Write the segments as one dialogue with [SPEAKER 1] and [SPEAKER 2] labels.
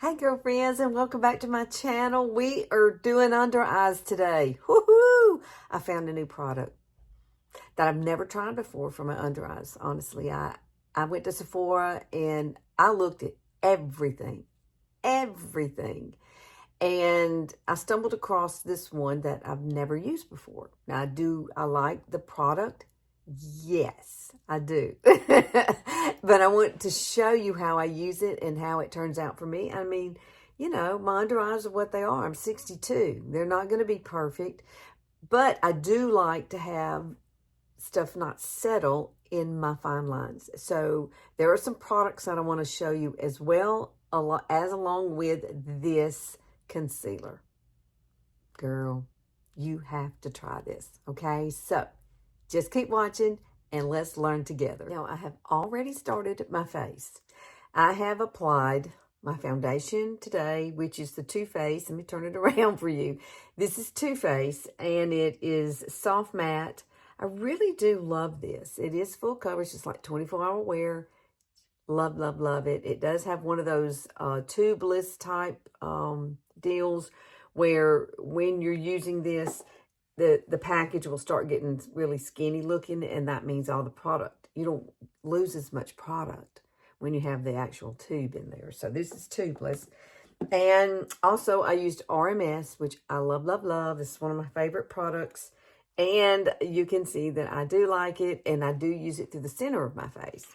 [SPEAKER 1] Hey girlfriends, and welcome back to my channel. We are doing under eyes today. Woohoo! I found a new product that I've never tried before for my under eyes. Honestly, I went to Sephora and I looked at everything. And I stumbled across this one that I've never used before. Now, I like the product? Yes, I do. But I want to show you how I use it and how it turns out for me. I mean, my under eyes are what they are. I'm 62. They're not going to be perfect, but I do like to have stuff not settle in my fine lines. So there are some products that I want to show you as well, along with this concealer. Girl, you have to try this, okay? So just keep watching and let's learn together. Now, I have already started my face. I have applied my foundation today, which is the Too Faced. Let me turn it around for you. This is Too Faced, and it is soft matte. I really do love this. It is full coverage. It's like 24-hour wear. Love, love, love it. It does have one of those tubeless type deals where when you're using this, the package will start getting really skinny looking, and that means all the product. You don't lose as much product when you have the actual tube in there. So this is tubeless. And also I used RMS, which I love, love, love. This is one of my favorite products. And you can see that I do like it, and I do use it through the center of my face.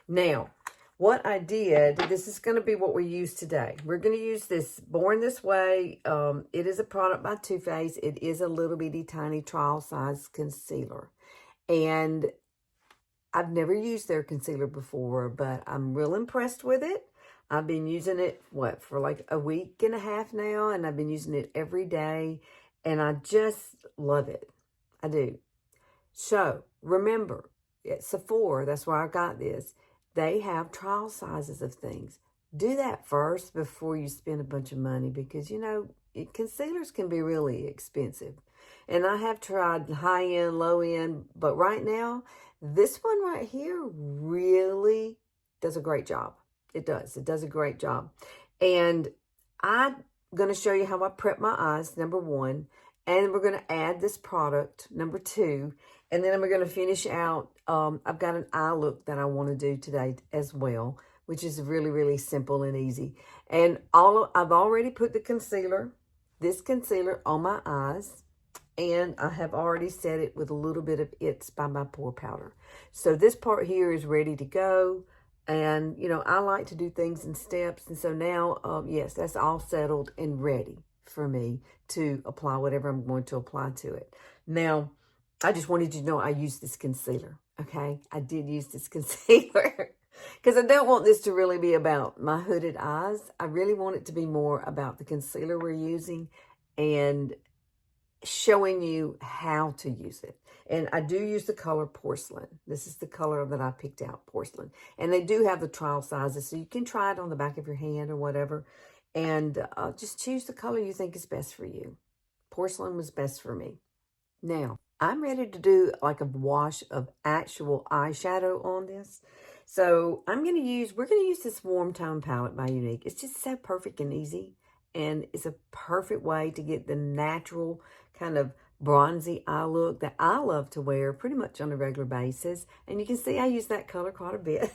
[SPEAKER 1] Now, what I did, this is going to be what we use today. We're going to use this Born This Way. It is a product by Too Faced. It is a little bitty tiny trial size concealer. And I've never used their concealer before, but I'm real impressed with it. I've been using it, for like a week and a half now, and I've been using it every day, and I just love it. I do. So, remember, at Sephora, that's where I got this, they have trial sizes of things. Do that first before you spend a bunch of money because, concealers can be really expensive. And I have tried high end, low end, but right now, this one right here really does a great job. It does. It does a great job. And I'm going to show you how I prep my eyes, number one. And we're going to add this product, number two. And then we're going to finish out, I've got an eye look that I want to do today as well, which is really, really simple and easy. And I've already put this concealer on my eyes. And I have already set it with a little bit of It's by my Pore Powder. So this part here is ready to go. And, I like to do things in steps. And so now, yes, that's all settled and ready for me to apply whatever I'm going to apply to it. Now, I just wanted you to know I used this concealer, okay? I did use this concealer because I don't want this to really be about my hooded eyes. I really want it to be more about the concealer we're using and showing you how to use it. And I do use the color Porcelain. This is the color that I picked out, Porcelain. And they do have the trial sizes, so you can try it on the back of your hand or whatever. And just choose the color you think is best for you. Porcelain was best for me. Now, I'm ready to do like a wash of actual eyeshadow on this. So we're going to use this Warm Tone palette by Younique. It's just so perfect and easy. And it's a perfect way to get the natural kind of bronzy eye look that I love to wear pretty much on a regular basis. And you can see I use that color quite a bit.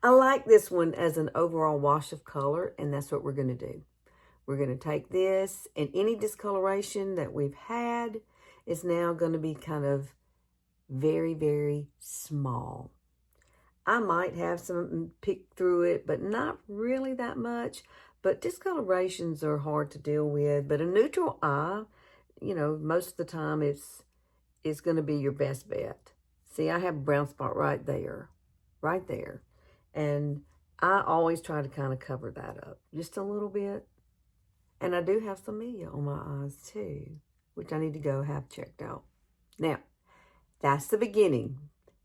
[SPEAKER 1] I like this one as an overall wash of color, and that's what we're going to do. We're going to take this, and any discoloration that we've had is now going to be kind of very, very small. I might have some pick through it, but not really that much. But discolorations are hard to deal with. But a neutral eye, most of the time it's going to be your best bet. See, I have a brown spot right there. And I always try to kind of cover that up just a little bit. And I do have some media on my eyes too, which I need to go have checked out. Now, that's the beginning.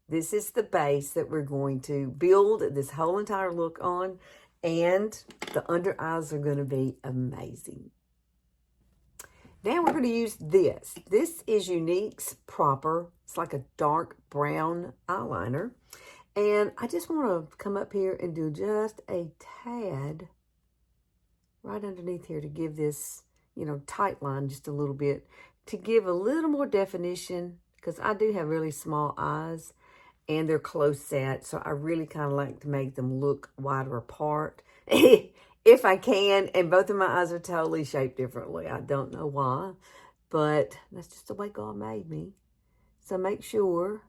[SPEAKER 1] This is the base that we're going to build this whole entire look on. And the under eyes are going to be amazing. Now we're going to use this. This is Younique's Proper. It's like a dark brown eyeliner. And I just want to come up here and do just a tad right underneath here to give this, you know, tight line just a little bit, to give a little more definition, because I do have really small eyes and they're close set, so I really kind of like to make them look wider apart if I can. And both of my eyes are totally shaped differently. I don't know why, but that's just the way God made me. So make sure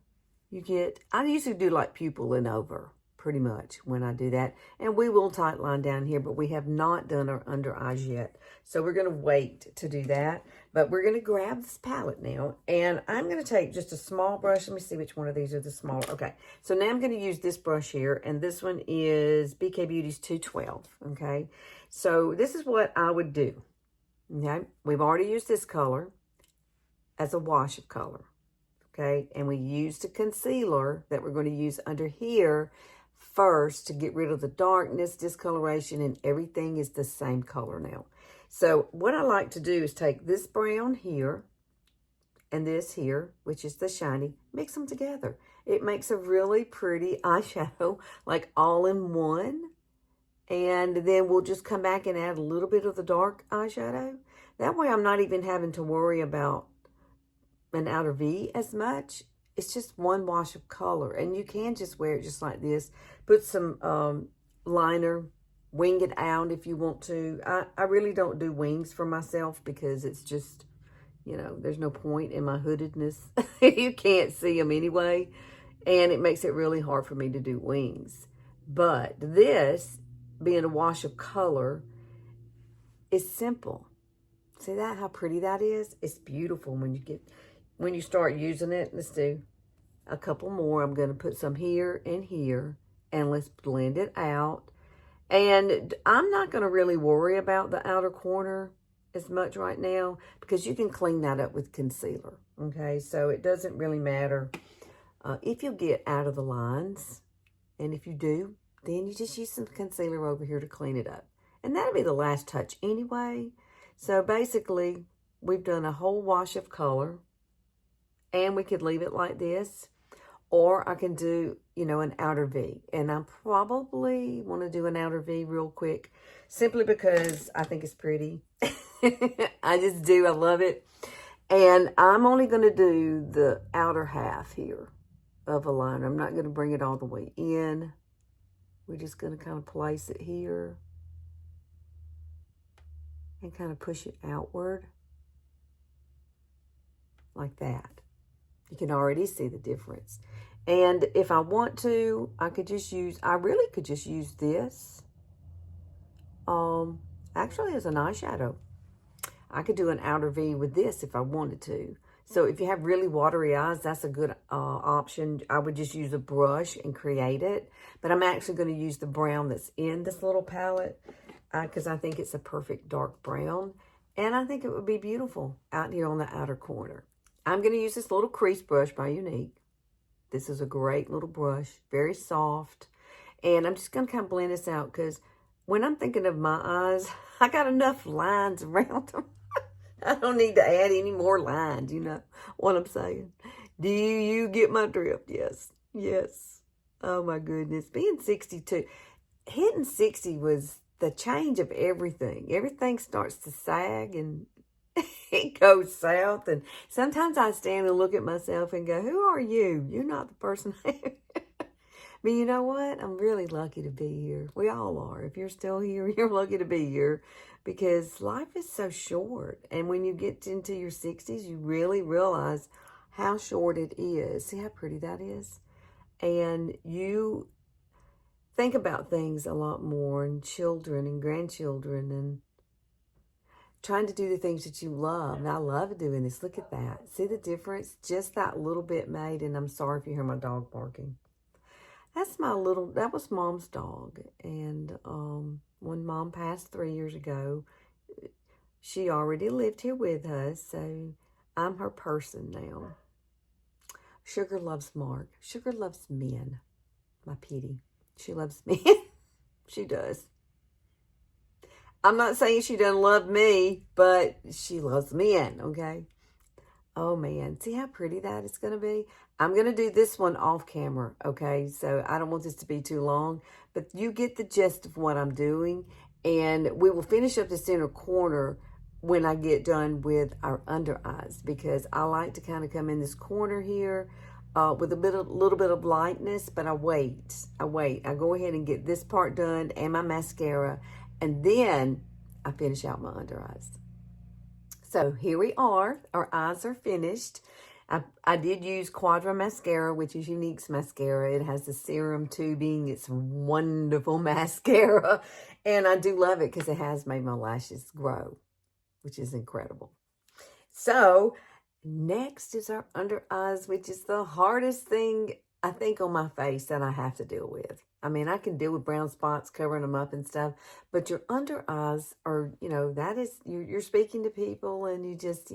[SPEAKER 1] you get, I usually do like pupil and over pretty much when I do that. And we will tight line down here, but we have not done our under eyes yet. So we're going to wait to do that. But we're going to grab this palette now. And I'm going to take just a small brush. Let me see which one of these are the smaller. Okay. So now I'm going to use this brush here. And this one is BK Beauty's 212. Okay. So this is what I would do. Okay. We've already used this color as a wash of color. Okay, and we used a concealer that we're going to use under here first to get rid of the darkness, discoloration, and everything is the same color now. So what I like to do is take this brown here and this here, which is the shiny, mix them together. It makes a really pretty eyeshadow, like all in one. And then we'll just come back and add a little bit of the dark eyeshadow. That way I'm not even having to worry about an outer V as much. It's just one wash of color, and you can just wear it just like this. Put some liner, wing it out if you want to. I really don't do wings for myself because it's just, you know, there's no point in my hoodedness. You can't see them anyway, and it makes it really hard for me to do wings. But this, being a wash of color, is simple. See that, how pretty that is? It's beautiful when you start using it. Let's do a couple more. I'm going to put some here and here, and let's blend it out. And I'm not going to really worry about the outer corner as much right now because you can clean that up with concealer. Okay, so it doesn't really matter if you get out of the lines. And if you do, then you just use some concealer over here to clean it up. And that'll be the last touch anyway. So basically, we've done a whole wash of color. And we could leave it like this. Or I can do, you know, an outer V. And I probably want to do an outer V real quick. Simply because I think it's pretty. I just do. I love it. And I'm only going to do the outer half here of a liner. I'm not going to bring it all the way in. We're just going to kind of place it here. And kind of push it outward. Like that. You can already see the difference. And if I want to, I really could just use this. Actually as an eyeshadow. I could do an outer V with this if I wanted to. So if you have really watery eyes, that's a good option. I would just use a brush and create it. But I'm actually going to use the brown that's in this little palette because I think it's a perfect dark brown. And I think it would be beautiful out here on the outer corner. I'm going to use this little crease brush by Younique. This is a great little brush, very soft. And I'm just going to kind of blend this out because when I'm thinking of my eyes, I got enough lines around them. I don't need to add any more lines, you know what I'm saying? Do you get my drift? Yes. Yes. Oh, my goodness. Being 62, hitting 60 was the change of everything. Everything starts to sag and it goes south. And sometimes I stand and look at myself and go, who are you? You're not the person I am. But you know what? I'm really lucky to be here. We all are. If you're still here, you're lucky to be here because life is so short. And when you get into your 60s, you really realize how short it is. See how pretty that is? And you think about things a lot more, and children and grandchildren, and trying to do the things that you love. And I love doing this. Look at that. See the difference? Just that little bit made. And I'm sorry if you hear my dog barking. That was Mom's dog. And when Mom passed 3 years ago, she already lived here with us. So I'm her person now. Sugar loves Mark. Sugar loves men. My pity. She loves men. She does. I'm not saying she doesn't love me, but she loves men, okay? Oh, man. See how pretty that is going to be? I'm going to do this one off camera, okay? So I don't want this to be too long, but you get the gist of what I'm doing. And we will finish up this inner corner when I get done with our under eyes, because I like to kind of come in this corner here with a little bit of lightness, but I wait. I go ahead and get this part done and my mascara, and then I finish out my under eyes. So here we are. Our eyes are finished. I did use Quadra mascara, which is Younique's mascara. It has the serum tubing. It's wonderful mascara. And I do love it because it has made my lashes grow, which is incredible. So next is our under eyes, which is the hardest thing, I think, on my face that I have to deal with. I mean, I can deal with brown spots, covering them up and stuff, but your under eyes are, that is, you're speaking to people, and you just,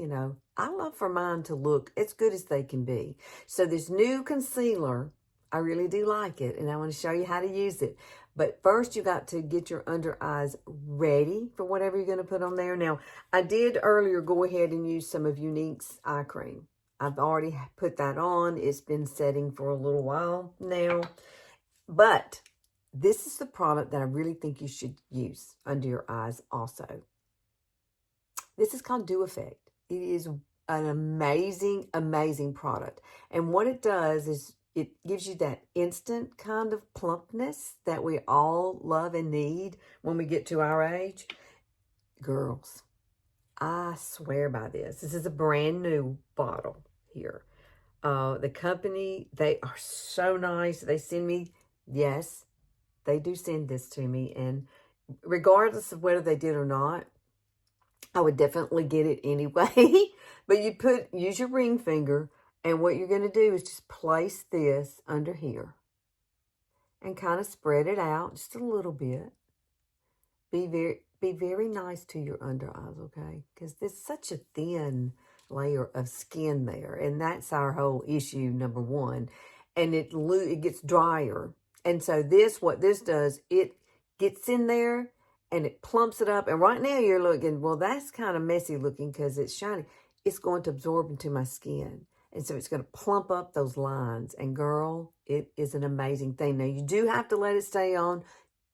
[SPEAKER 1] I love for mine to look as good as they can be. So this new concealer, I really do like it, and I want to show you how to use it. But first, you got to get your under eyes ready for whatever you're going to put on there. Now, I did earlier go ahead and use some of Younique's eye cream. I've already put that on. It's been setting for a little while now. But this is the product that I really think you should use under your eyes also. This is called Dew Effect. It is an amazing, amazing product. And what it does is it gives you that instant kind of plumpness that we all love and need when we get to our age. Girls, I swear by this. This is a brand new bottle here. The company, they are so nice. They send me, yes, they do send this to me. And regardless of whether they did or not, I would definitely get it anyway. But use your ring finger. And what you're going to do is just place this under here and kind of spread it out just a little bit. Be very nice to your under eyes, okay? Because there's such a thin layer of skin there, and that's our whole issue, number one. And it gets drier. And so what this does, it gets in there and it plumps it up. And right now you're looking, well, that's kind of messy looking because it's shiny. It's going to absorb into my skin. And so it's going to plump up those lines. And girl, it is an amazing thing. Now, you do have to let it stay on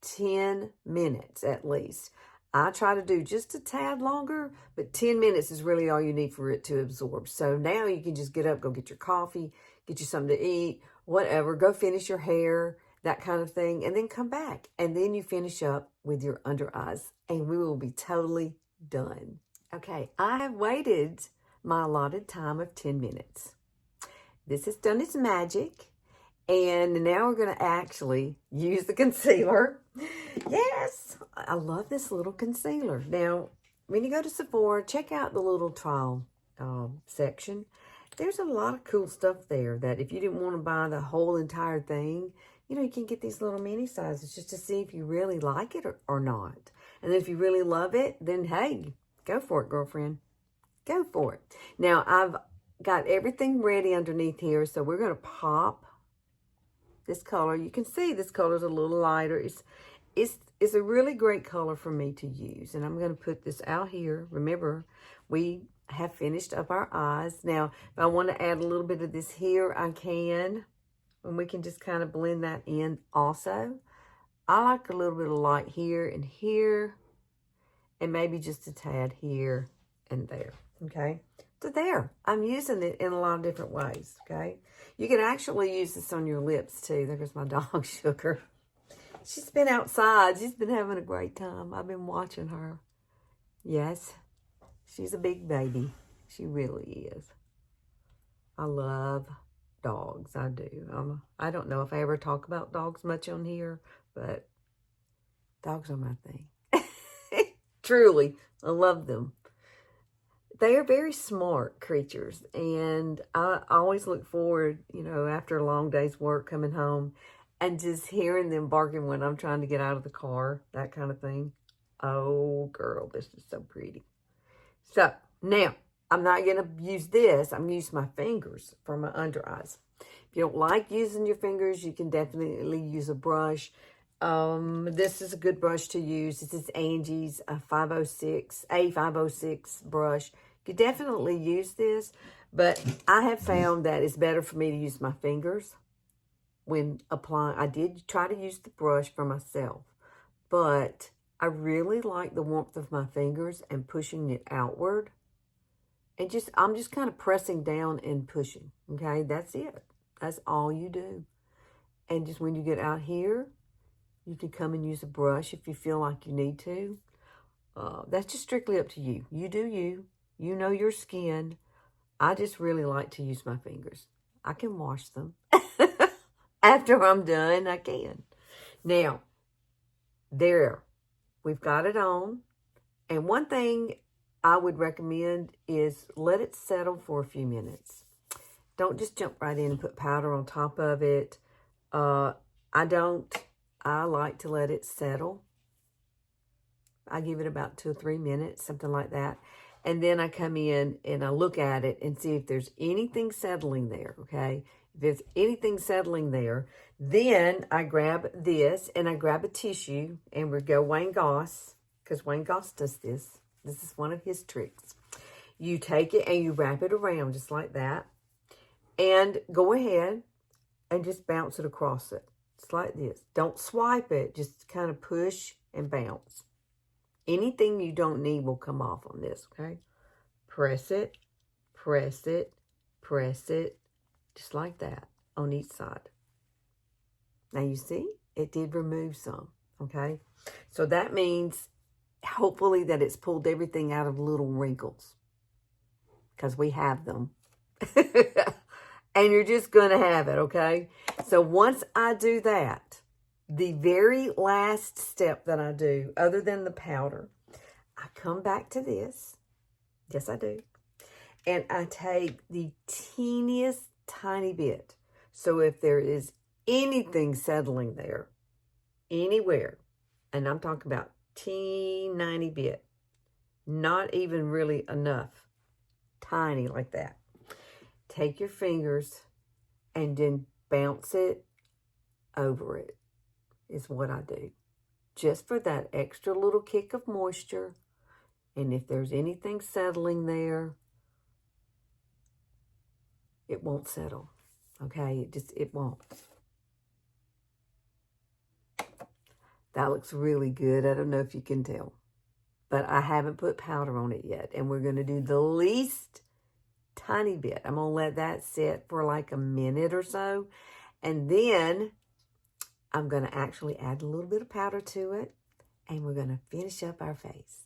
[SPEAKER 1] 10 minutes at least. I try to do just a tad longer, but 10 minutes is really all you need for it to absorb. So now you can just get up, go get your coffee, get you something to eat, whatever. Go finish your hair, that kind of thing, and then come back. And then you finish up with your under eyes, and we will be totally done. Okay, I have waited my allotted time of 10 minutes. This has done its magic. And now we're going to actually use the concealer. Yes, I love this little concealer. Now, when you go to Sephora, check out the little trial section. There's a lot of cool stuff there that if you didn't want to buy the whole entire thing, you can get these little mini sizes just to see if you really like it or not. And then if you really love it, then hey, go for it, girlfriend. Go for it. Now, I've got everything ready underneath here, so we're going to pop this color. You can see this color is a little lighter. It's a really great color for me to use. And I'm going to put this out here. Remember, we have finished up our eyes. Now, if I want to add a little bit of this here, I can. And we can just kind of blend that in also. I like a little bit of light here and here. And maybe just a tad here and there. Okay, so there, I'm using it in a lot of different ways, okay? You can actually use this on your lips, too. There's my dog, Sugar. She's been outside. She's been having a great time. I've been watching her. Yes, she's a big baby. She really is. I love dogs. I do. I don't know if I ever talk about dogs much on here, but dogs are my thing. Truly, I love them. They are very smart creatures, and I always look forward, after a long day's work coming home and just hearing them barking when I'm trying to get out of the car, that kind of thing. Oh, girl, this is so pretty. So, now, I'm not going to use this. I'm going to use my fingers for my under eyes. If you don't like using your fingers, you can definitely use a brush. This is a good brush to use. This is Angie's A506 brush. You could definitely use this, but I have found that it's better for me to use my fingers when applying. I did try to use the brush for myself, but I really like the warmth of my fingers and pushing it outward. And I'm just kind of pressing down and pushing. Okay, that's it. That's all you do. And just when you get out here, you can come and use a brush if you feel like you need to. That's just strictly up to you. You do you. You know your skin. I just really like to use my fingers. I can wash them. After I'm done, I can. Now, there. We've got it on. And one thing I would recommend is let it settle for a few minutes. Don't just jump right in and put powder on top of it. I don't. I like to let it settle. I give it about 2 or 3 minutes, something like that. And then I come in and I look at it and see if there's anything settling there, okay? If there's anything settling there, then I grab this and I grab a tissue and we go Wayne Goss, because Wayne Goss does this. This is one of his tricks. You take it and you wrap it around just like that. And go ahead and just bounce it across it. It's like this. Don't swipe it. Just kind of push and bounce. Anything you don't need will come off on this, okay? Press it, press it, press it, just like that on each side. Now you see, it did remove some, okay? So that means hopefully that it's pulled everything out of little wrinkles because we have them. And you're just going to have it, okay? So once I do that, the very last step that I do, other than the powder, I come back to this. Yes, I do. And I take the teeniest tiny bit. So if there is anything settling there, anywhere, and I'm talking about teeny bit, not even really enough, tiny like that. Take your fingers and then bounce it over it. Is what I do. Just for that extra little kick of moisture. And if there's anything settling there, it won't settle. Okay? It won't. That looks really good. I don't know if you can tell. But I haven't put powder on it yet. And we're going to do the least tiny bit. I'm going to let that sit for like a minute or so. And then I'm going to actually add a little bit of powder to it. And we're going to finish up our face.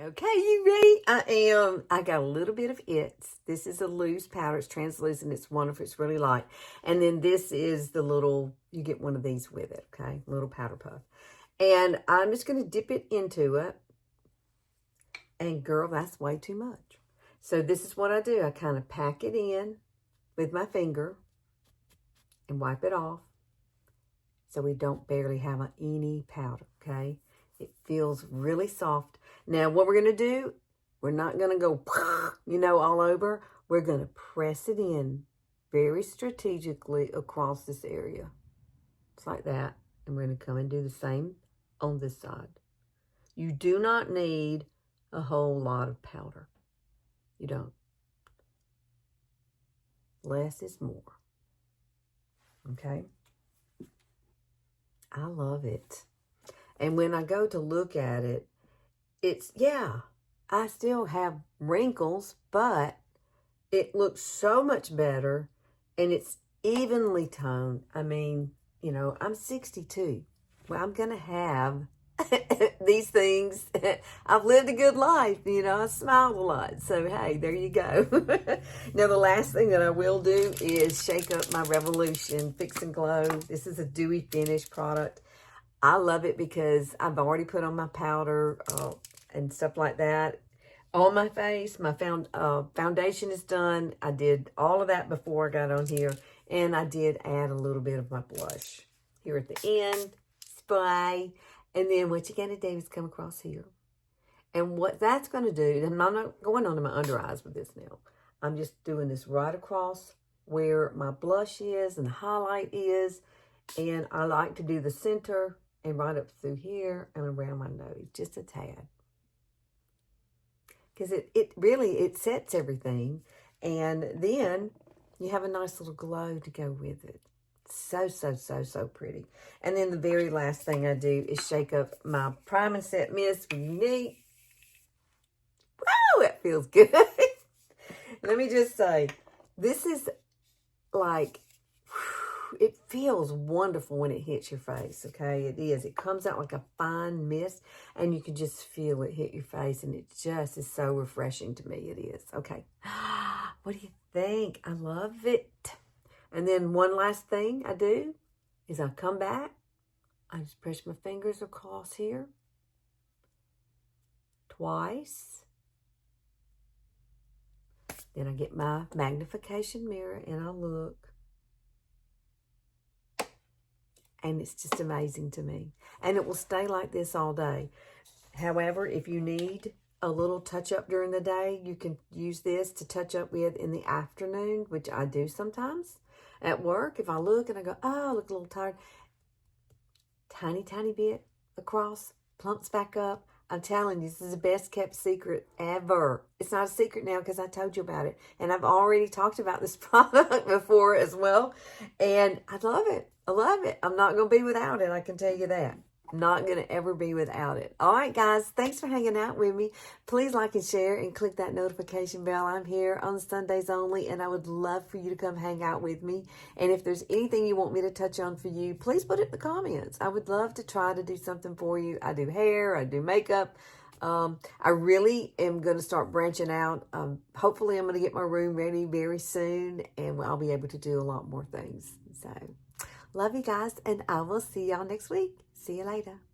[SPEAKER 1] Okay, you ready? I am. I got a little bit of it. This is a loose powder. It's translucent. It's wonderful. It's really light. And then this is the little, you get one of these with it, okay? Little powder puff. And I'm just going to dip it into it. And girl, that's way too much. So this is what I do. I kind of pack it in with my finger and wipe it off. So we don't barely have any powder, okay? It feels really soft. Now, what we're going to do, we're not going to go, all over. We're going to press it in very strategically across this area. Just like that. And we're going to come and do the same on this side. You do not need a whole lot of powder. You don't. Less is more. Okay? I love it. And when I go to look at it, I still have wrinkles, but it looks so much better and it's evenly toned. I mean, I'm 62. Well, I'm going to have these things. I've lived a good life, I smiled a lot. So, hey, there you go. Now, the last thing that I will do is shake up my Revolution Fix and Glow. This is a dewy finish product. I love it because I've already put on my powder and stuff like that on my face. My foundation is done. I did all of that before I got on here. And I did add a little bit of my blush here at the end. Spray. And then what you're going to do is come across here. And what that's going to do, I'm not going on to my under eyes with this now. I'm just doing this right across where my blush is and the highlight is. And I like to do the center and right up through here and around my nose, just a tad. Because it really sets everything. And then you have a nice little glow to go with it. So, so, so, so pretty. And then the very last thing I do is shake up my Prime and Set Mist with Younique. Oh, it feels good. Let me just say, this is like, it feels wonderful when it hits your face, okay? It is. It comes out like a fine mist, and you can just feel it hit your face, and it just is so refreshing to me. It is. Okay. What do you think? I love it. And then one last thing I do is I come back, I just press my fingers across here twice. Then I get my magnification mirror and I look. And it's just amazing to me. And it will stay like this all day. However, if you need a little touch up during the day, you can use this to touch up with in the afternoon, which I do sometimes at work. If I look and I go, oh, I look a little tired, tiny, tiny bit across, plumps back up. I'm telling you, this is the best kept secret ever. It's not a secret now because I told you about it. And I've already talked about this product before as well. And I love it. I love it. I'm not going to be without it. I can tell you that. I'm not going to ever be without it. All right, guys. Thanks for hanging out with me. Please like and share and click that notification bell. I'm here on Sundays only, and I would love for you to come hang out with me. And if there's anything you want me to touch on for you, please put it in the comments. I would love to try to do something for you. I do hair. I do makeup. I really am going to start branching out. Hopefully, I'm going to get my room ready very soon, and I'll be able to do a lot more things. So, love you guys, and I will see y'all next week. See you later.